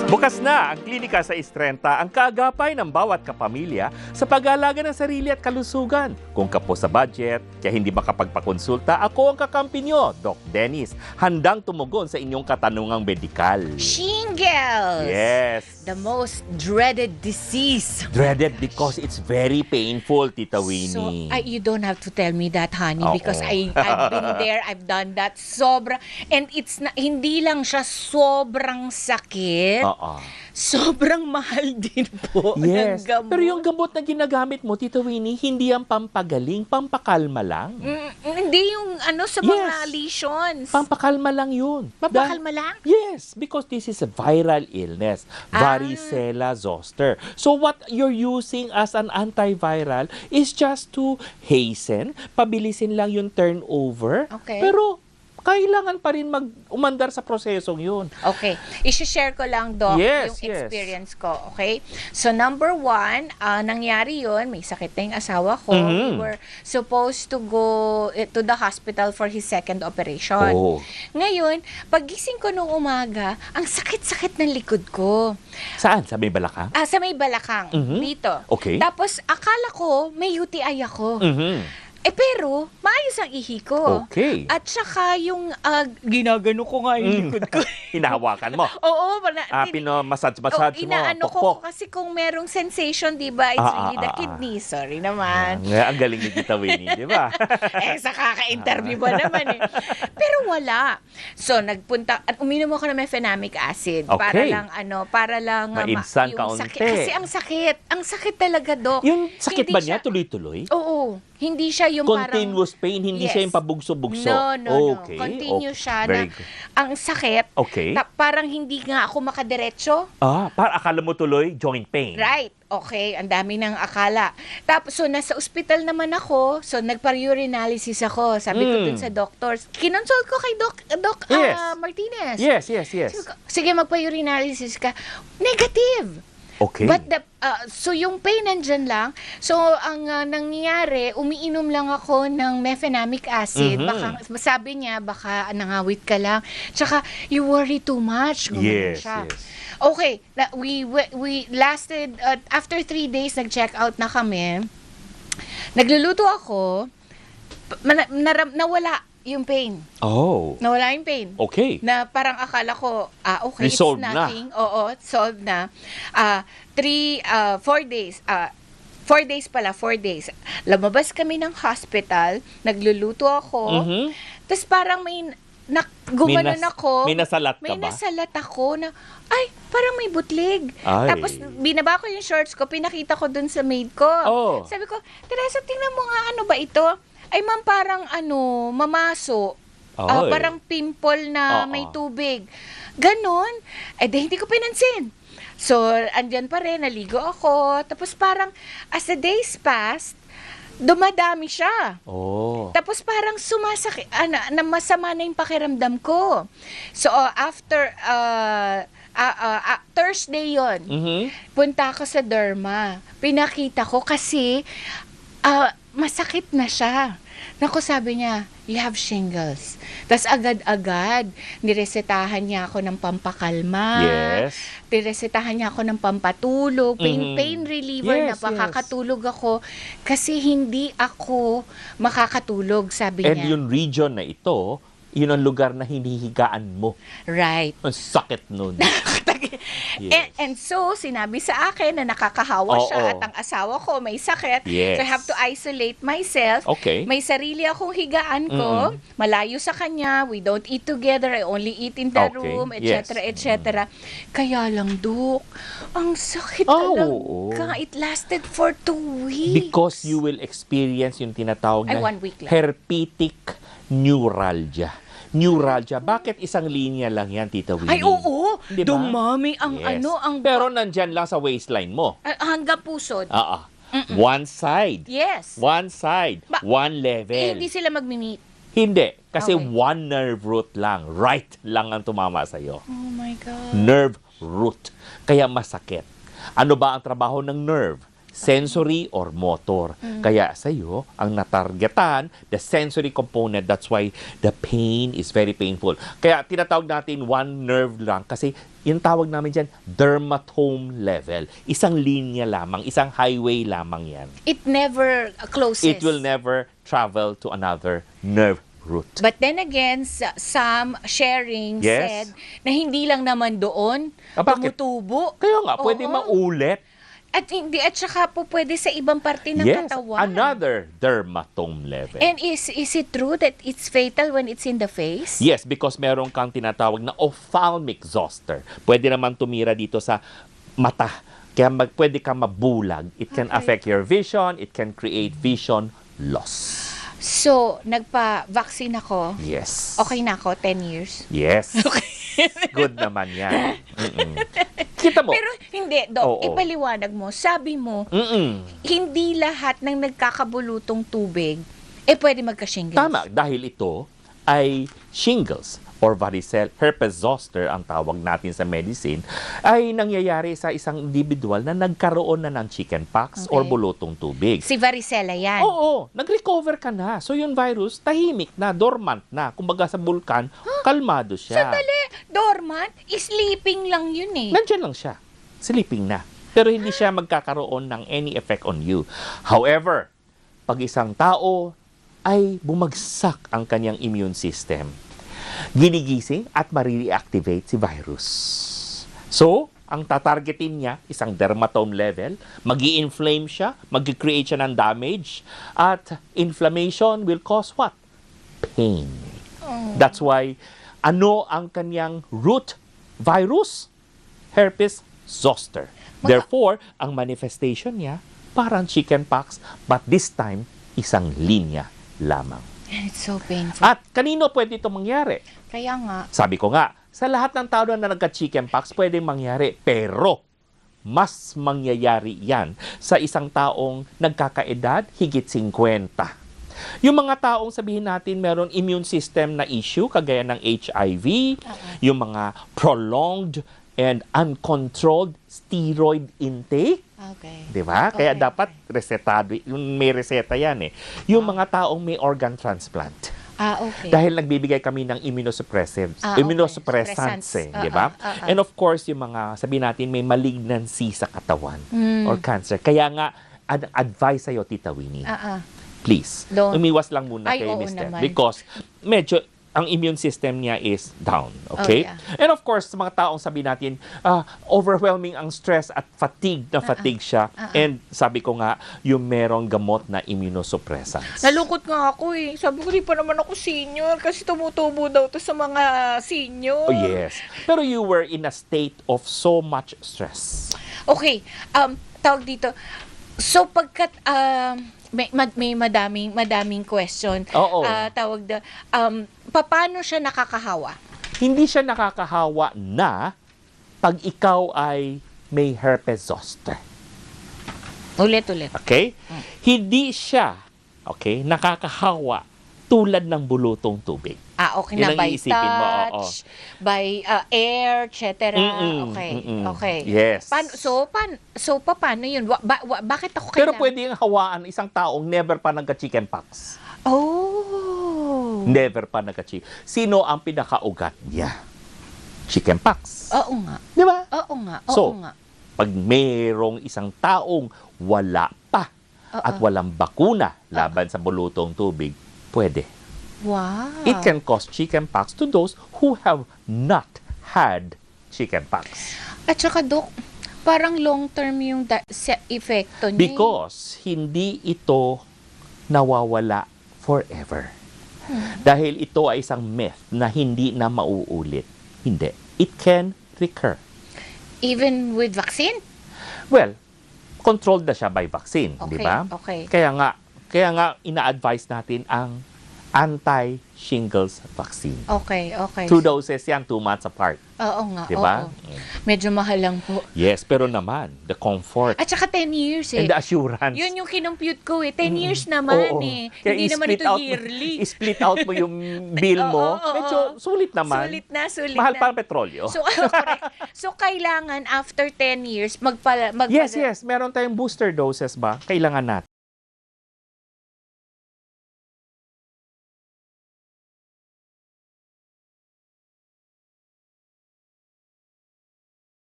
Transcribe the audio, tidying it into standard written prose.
Bukas na ang klinika sa Istrenta, ang kaagapay ng bawat kapamilya sa pag-aalaga ng sarili at kalusugan. Kung kapo sa budget, kaya hindi makapagpakonsulta, ako ang kakampi nyo, Doc Dennis, handang tumugon sa inyong katanungang medikal. Shingles! Yes! The most dreaded disease. Dreaded because it's very painful, Tita Winnie. So, you don't have to tell me that, honey, Oo. because I've been there, I've done that. Sobra. And it's na, hindi lang siya sobrang sakit. Oo. Sobrang mahal din po Yes. ng gamot. Pero yung gamot na ginagamit mo, Tita Winnie, hindi ang pampagaling, pampakalma lang. Hindi yung sa mga lesions. Pampakalma lang yun. Mapakalma lang? Yes, because this is a viral illness, varicella zoster. So what you're using as an antiviral is just to hasten, pabilisin lang yung turnover. Okay. Pero kailangan pa rin umandar sa prosesong yun. Okay. I-share ko lang, Doc, Yes, yung yes. experience ko. Okay? So, number one, nangyari yun, may sakit na yung asawa ko. We were supposed to go to the hospital for his second operation. Oh. Ngayon, pagising ko nung umaga, ang sakit-sakit ng likod ko. Saan? Sa may balakang? Sa may balakang, dito. Okay. Tapos, akala ko, may UTI ako. Pero, maayos ang ihi ko. Okay. At saka yung ginagano ko nga yung likod ko. Hinahawakan mo. Oo. Massage mo. Inaano ko kasi kung merong sensation, di ba? It's really the kidney. Sorry naman. Ang galing ni Tita Winnie, di ba? Sa kaka-interview ba naman eh. Pero wala. So, nagpunta, at uminom ako ng mefenamic acid. Okay. Para lang Maibsan yung kaunti. sakit. Kasi ang sakit talaga, Doc. Yung sakit Hindi ba siya- niya tuloy-tuloy? Oo. Hindi siya yung Continuous pain, hindi Yes. siya yung pabugso-bugso. No. Okay. Continuous siya Very na good. ang sakit. Okay. Parang hindi nga ako makadiretso. Akala mo tuloy joint pain. Right. Okay, ang dami ng akala. Tapos, so nasa ospital naman ako, so nagpa-urinalysis ako. Sabi ko dun sa doctors, kinonsult ko kay Doc Yes. Martinez. Yes. Sige, magpa-urinalysis ka. Negative. Okay. But so yung pain nandyan lang. So ang nangyayari, umiinom lang ako ng mefenamic acid. Baka sabi niya baka nangawit ka lang. Tsaka you worry too much. Gumanon siya. Yes. Okay, we lasted after 3 days nag-check out na kami. Nagluluto ako. Nawala yung pain. Oh. Nawala yung pain. Okay. Na parang akala ko, okay, Resolved it's nothing. Oo, solved na. 4 days. 4 days pala, 4 days. Lumabas kami ng hospital, nagluluto ako. Tapos parang gumanon ako. May nasalat ka May ba? nasalat ako na, parang may butlig. Ay. Tapos binaba ko yung shorts ko, pinakita ko dun sa maid ko. Oh. Sabi ko, Teresa, tingnan mo nga, ano ba ito? Ay, ma'am, parang mamaso. Ay. Parang pimple na may tubig. Ganon. Hindi ko pinansin. So, andyan pa rin, naligo ako. Tapos parang, as the days passed, dumadami siya. Oh. Tapos parang sumasakit, na masama na yung pakiramdam ko. So, after, Thursday yon, punta ako sa derma. Pinakita ko kasi, masakit na siya. Naku, sabi niya, you have shingles. Tapos agad-agad, niresetahan niya ako ng pampakalma. Yes. Niresetahan niya ako ng pampatulog, pain reliever, Yes, na makakatulog ako. Kasi hindi ako makakatulog, sabi And niya. yung region na ito, yun ang lugar na hinihigaan mo. Right. Ang sakit nun. Yes. And so, sinabi sa akin na nakakahawa siya Oo. at ang asawa ko may sakit. Yes. So, I have to isolate myself. Okay. May sarili akong higaan ko. Malayo sa kanya. We don't eat together. I only eat in the Okay. room, Yes. etc. etc. Kaya lang, Dok, ang sakit Oo. talaga. It lasted for 2 weeks. Because you will experience yung tinatawag na 1 week lang. herpetic neuralgia. Bakit isang linya lang yan, Tita Winnie? Ay, oo. Diba? Dumami ang Yes. ang Pero nandyan lang sa waistline mo. hanggang pusod. One side. Yes. One side. One level. Hindi sila magmi-meet. Hindi. Kasi Okay. one nerve root lang. Right lang ang tumama sa'yo. Oh my God. Nerve root. Kaya masakit. Ano ba ang trabaho ng nerve? sensory or motor. Kaya sa'yo, ang natargetan, the sensory component, that's why the pain is very painful. Kaya tinatawag natin one nerve lang kasi yung tawag namin dyan, dermatome level. Isang linya lamang, isang highway lamang yan. It never closes. It will never travel to another nerve root. But then again, some sharing Yes. said na hindi lang naman doon Bakit? tumutubo. Kaya nga, pwede Oo. maulit. At saka po pwede sa ibang parte ng Yes, katawan. another dermatome level. And is it true that it's fatal when it's in the face? Yes, because meron kang tinatawag na ophthalmic zoster. Pwede naman tumira dito sa mata. Kaya pwede kang mabulag. It can Okay. affect your vision. It can create vision loss. So, nagpa-vaccine ako. Yes. Okay na ako, 10 years. Yes. Good naman yan. Mm-mm. Kita mo. Pero hindi, Dok, Oo. ipaliwanag mo. Sabi mo, Mm-mm. hindi lahat ng nagkakabulutong tubig pwede magka-shingles. Tama, dahil ito ay shingles or varicella, herpes zoster ang tawag natin sa medicine, ay nangyayari sa isang individual na nagkaroon na ng chickenpox or Okay. bulutong tubig. Si varicella yan. Oo, nag-recover ka na. So yung virus, tahimik na, dormant na. Kumbaga sa bulkan, kalmado siya. Sandali, dormant, sleeping lang yun eh. Nandiyan lang siya. Sleeping na. Pero hindi siya magkakaroon ng any effect on you. However, pag isang tao ay bumagsak ang kanyang immune system, ginigising at marireactivate si virus. So, ang tatargetin niya, isang dermatome level, magi-inflame siya, magi-create siya ng damage, at inflammation will cause what? Pain. That's why, ano ang kanyang root virus? Herpes zoster. Therefore, ang manifestation niya, parang chickenpox, but this time, isang linya lamang. It's so painful. At kanino pwede ito mangyari? Kaya nga, Sabi ko nga, sa lahat ng tao na nagka-chickenpox, pwedeng mangyari. Pero, mas mangyayari yan sa isang taong nagkakaedad, higit 50. Yung mga taong sabihin natin meron immune system na issue, kagaya ng HIV, yung mga prolonged and uncontrolled steroid intake, okay. di ba? Kaya Okay. dapat resetado, may reseta yan eh. Yung mga taong may organ transplant. Okay. Dahil nagbibigay kami ng immunosuppressives, Okay. immunosuppressants eh, di ba? And of course, yung mga, sabihin natin, may malignancy sa katawan or cancer. Kaya nga, advice sa'yo, Tita Winnie, please, Don't. umiwas lang muna Ay, kay oo Mr. naman. Because medyo, ang immune system niya is down, okay? Oh, yeah. And of course, sa mga taong sabihin natin, overwhelming ang stress at fatigue na fatigue siya. And sabi ko nga, yung merong gamot na immunosuppressants. Nalungkot nga ako eh. Sabi ko, di pa naman ako senior kasi tumutubo daw to sa mga senior. Oh, yes. Pero you were in a state of so much stress. Okay, tawag dito. So pagkat may madaming question. Oo. Tawag da paano siya nakakahawa? Hindi siya nakakahawa na pag ikaw ay may herpes zoster. Ulit. Okay? Hindi siya, okay, nakakahawa tulad ng bulutong tubig. Okay Yun na, ang by iisipin mo, oo. touch, by air, etc. Okay. Yes. Paano yun? Bakit ako Pero kailangan? pwede yung hawaan isang taong never pa nagka-chickenpox. Oh. Never pa nagka-chicken. Sino ang pinakaugat niya? Chickenpox. Oo nga. Di ba? Oo nga. So, Oo nga. Pag mayroong isang taong wala pa at walang bakuna laban sa bulutong tubig, pwede. Wow. It can cause chickenpox to those who have not had chickenpox. At saka, Dok, parang long-term yung epekto niya. Because hindi ito nawawala forever. Dahil ito ay isang myth na hindi na mauulit. Hindi. It can recur. Even with vaccine? Well, controlled na siya by vaccine, Okay, di ba? okay. Kaya nga ina-advise natin ang shingles vaccine. Okay. 2 doses yan, 2 months apart. Oo nga, Diba? oo. Medyo mahal lang po. Yes, pero naman, the comfort At saka 10 years and the assurance. Yun yung kinompute ko 10 years naman Oo. Kaya Hindi naman i-split ito out yearly. I-split out mo yung bill mo. Oo. Medyo sulit naman. Sulit na. Mahal pa ang petrolyo. So, correct. So, kailangan after 10 years, Yes. Meron tayong booster doses ba? Kailangan natin.